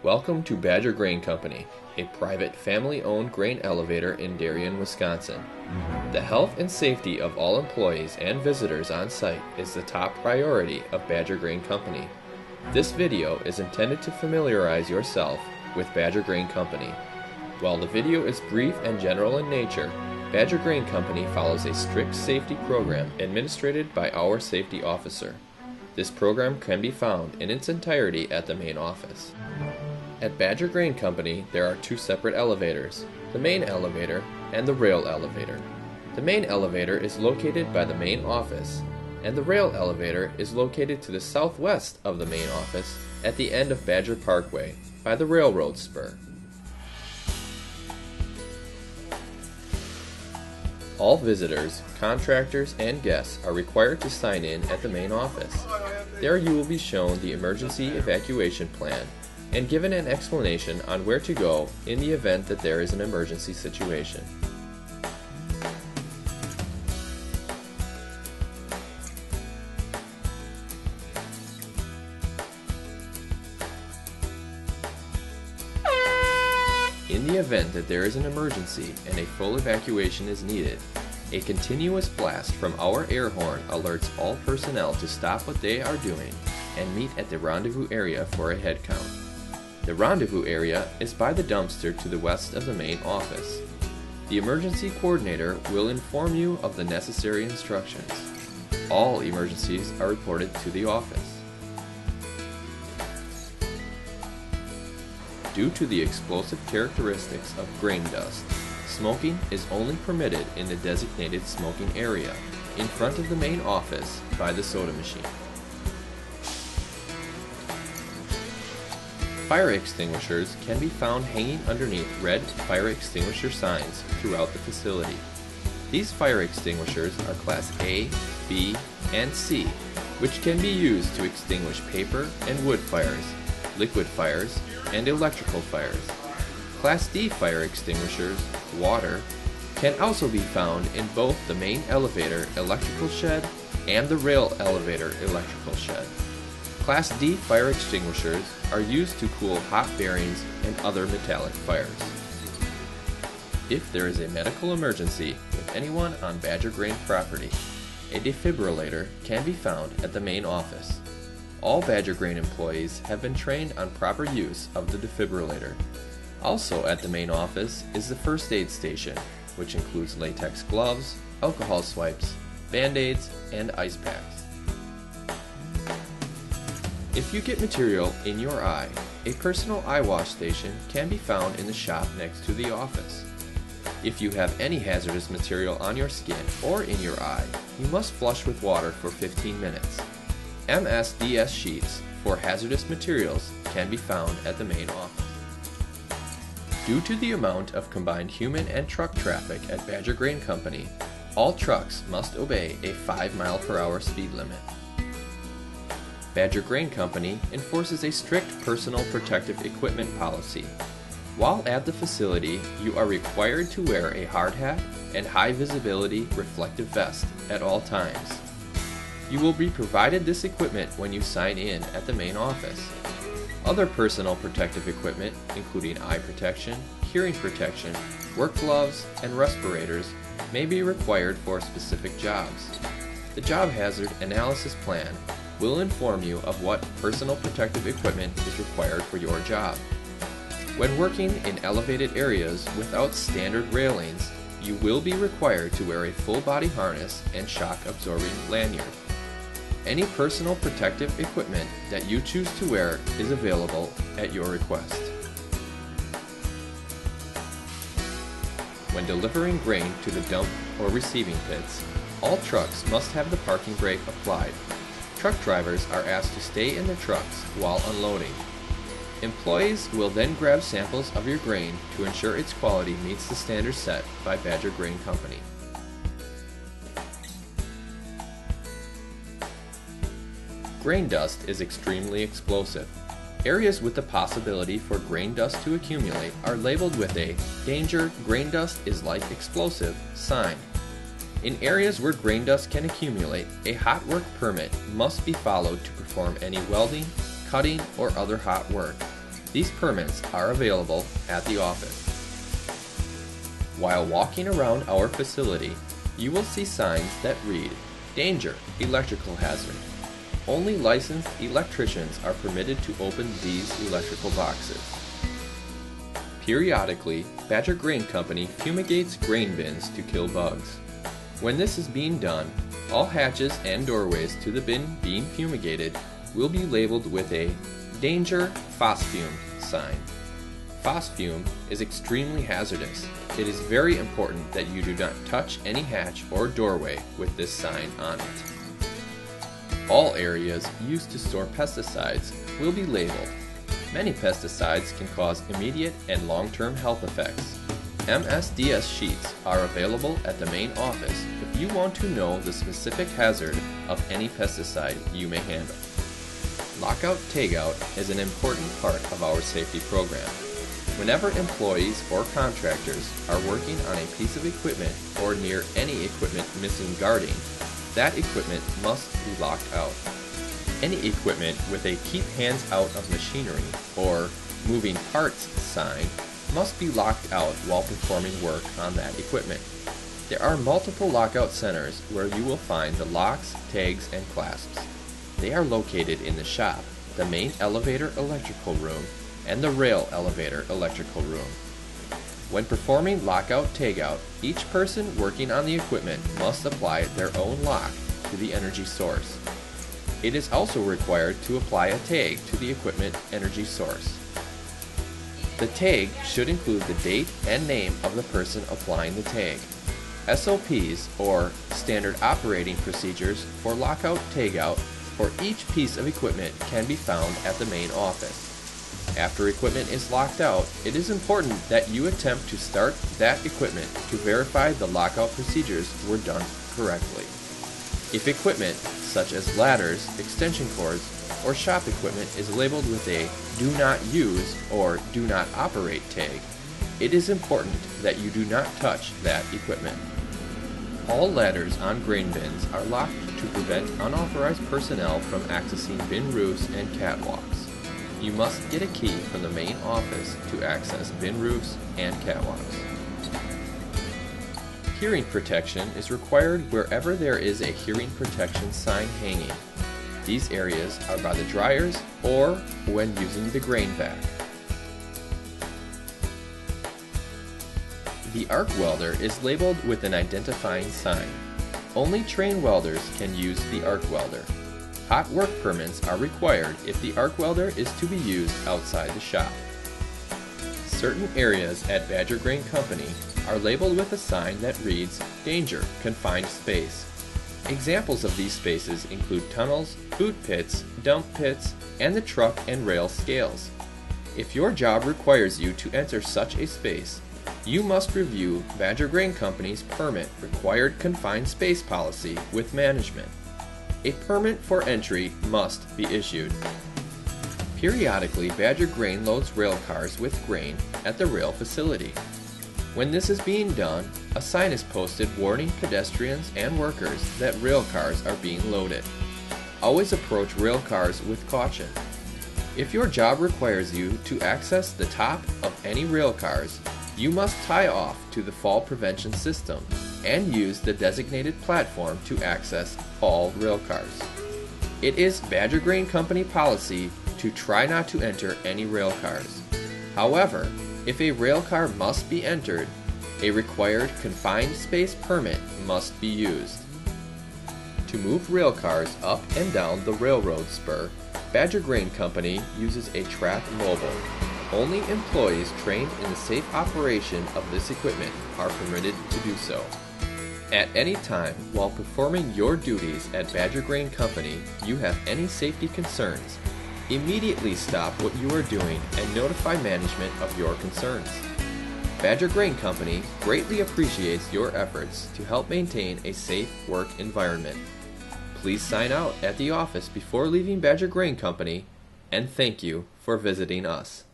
Welcome to Badger Grain Company, a private family-owned grain elevator in Darien, Wisconsin. The health and safety of all employees and visitors on site is the top priority of Badger Grain Company. This video is intended to familiarize yourself with Badger Grain Company. While the video is brief and general in nature, Badger Grain Company follows a strict safety program administered by our safety officer. This program can be found in its entirety at the main office. At Badger Grain Company, there are two separate elevators, the main elevator and the rail elevator. The main elevator is located by the main office, and the rail elevator is located to the southwest of the main office at the end of Badger Parkway by the railroad spur. All visitors, contractors, and guests are required to sign in at the main office. There you will be shown the emergency evacuation plan and given an explanation on where to go in the event that there is an emergency situation. In the event that there is an emergency and a full evacuation is needed, a continuous blast from our air horn alerts all personnel to stop what they are doing and meet at the rendezvous area for a head count. The rendezvous area is by the dumpster to the west of the main office. The emergency coordinator will inform you of the necessary instructions. All emergencies are reported to the office. Due to the explosive characteristics of grain dust, smoking is only permitted in the designated smoking area in front of the main office by the soda machine. Fire extinguishers can be found hanging underneath red fire extinguisher signs throughout the facility. These fire extinguishers are Class A, B, and C, which can be used to extinguish paper and wood fires, liquid fires, and electrical fires. Class D fire extinguishers, water, can also be found in both the main elevator electrical shed and the rail elevator electrical shed. Class D fire extinguishers are used to cool hot bearings and other metallic fires. If there is a medical emergency with anyone on Badger Grain property, a defibrillator can be found at the main office. All Badger Grain employees have been trained on proper use of the defibrillator. Also at the main office is the first aid station, which includes latex gloves, alcohol swipes, band-aids, and ice packs. If you get material in your eye, a personal eye wash station can be found in the shop next to the office. If you have any hazardous material on your skin or in your eye, you must flush with water for 15 minutes. MSDS sheets for hazardous materials can be found at the main office. Due to the amount of combined human and truck traffic at Badger Grain Company, all trucks must obey a 5-mile-per-hour speed limit. Badger Grain Company enforces a strict personal protective equipment policy. While at the facility, you are required to wear a hard hat and high-visibility reflective vest at all times. You will be provided this equipment when you sign in at the main office. Other personal protective equipment, including eye protection, hearing protection, work gloves, and respirators, may be required for specific jobs. The Job Hazard Analysis Plan will inform you of what personal protective equipment is required for your job. When working in elevated areas without standard railings, you will be required to wear a full body harness and shock absorbing lanyard. Any personal protective equipment that you choose to wear is available at your request. When delivering grain to the dump or receiving pits, all trucks must have the parking brake applied. Truck drivers are asked to stay in their trucks while unloading. Employees will then grab samples of your grain to ensure its quality meets the standards set by Badger Grain Company. Grain dust is extremely explosive. Areas with the possibility for grain dust to accumulate are labeled with a "Danger, grain dust is like explosive" sign. In areas where grain dust can accumulate, a hot work permit must be followed to perform any welding, cutting, or other hot work. These permits are available at the office. While walking around our facility, you will see signs that read, "Danger, electrical hazard." Only licensed electricians are permitted to open these electrical boxes. Periodically, Badger Grain Company fumigates grain bins to kill bugs. When this is being done, all hatches and doorways to the bin being fumigated will be labeled with a "Danger Phosfume" sign. Phosfume is extremely hazardous. It is very important that you do not touch any hatch or doorway with this sign on it. All areas used to store pesticides will be labeled. Many pesticides can cause immediate and long-term health effects. MSDS sheets are available at the main office if you want to know the specific hazard of any pesticide you may handle. Lockout tagout is an important part of our safety program. Whenever employees or contractors are working on a piece of equipment or near any equipment missing guarding, that equipment must be locked out. Any equipment with a "Keep Hands Out of Machinery" or "Moving Parts" sign must be locked out while performing work on that equipment. There are multiple lockout centers where you will find the locks, tags, and clasps. They are located in the shop, the main elevator electrical room, and the rail elevator electrical room. When performing lockout tagout, each person working on the equipment must apply their own lock to the energy source. It is also required to apply a tag to the equipment energy source. The tag should include the date and name of the person applying the tag. SOPs, or Standard Operating Procedures, for lockout tagout for each piece of equipment can be found at the main office. After equipment is locked out, it is important that you attempt to start that equipment to verify the lockout procedures were done correctly. If equipment, such as ladders, extension cords, or shop equipment is labeled with a "Do Not Use" or "Do Not Operate" tag, it is important that you do not touch that equipment. All ladders on grain bins are locked to prevent unauthorized personnel from accessing bin roofs and catwalks. You must get a key from the main office to access bin roofs and catwalks. Hearing protection is required wherever there is a hearing protection sign hanging. These areas are by the dryers or when using the grain vac. The arc welder is labeled with an identifying sign. Only trained welders can use the arc welder. Hot work permits are required if the arc welder is to be used outside the shop. Certain areas at Badger Grain Company are labeled with a sign that reads "Danger, Confined Space." Examples of these spaces include tunnels, boot pits, dump pits, and the truck and rail scales. If your job requires you to enter such a space, you must review Badger Grain Company's permit required confined space policy with management. A permit for entry must be issued. Periodically, Badger Grain loads rail cars with grain at the rail facility. When this is being done, a sign is posted warning pedestrians and workers that rail cars are being loaded. Always approach rail cars with caution. If your job requires you to access the top of any rail cars, you must tie off to the fall prevention system and use the designated platform to access all rail cars. It is Badger Grain Company policy to try not to enter any rail cars. However, if a rail car must be entered, a required confined space permit must be used. To move rail cars up and down the railroad spur, Badger Grain Company uses a track mobile. Only employees trained in the safe operation of this equipment are permitted to do so. At any time while performing your duties at Badger Grain Company, you have any safety concerns, immediately stop what you are doing and notify management of your concerns. Badger Grain Company greatly appreciates your efforts to help maintain a safe work environment. Please sign out at the office before leaving Badger Grain Company, and thank you for visiting us.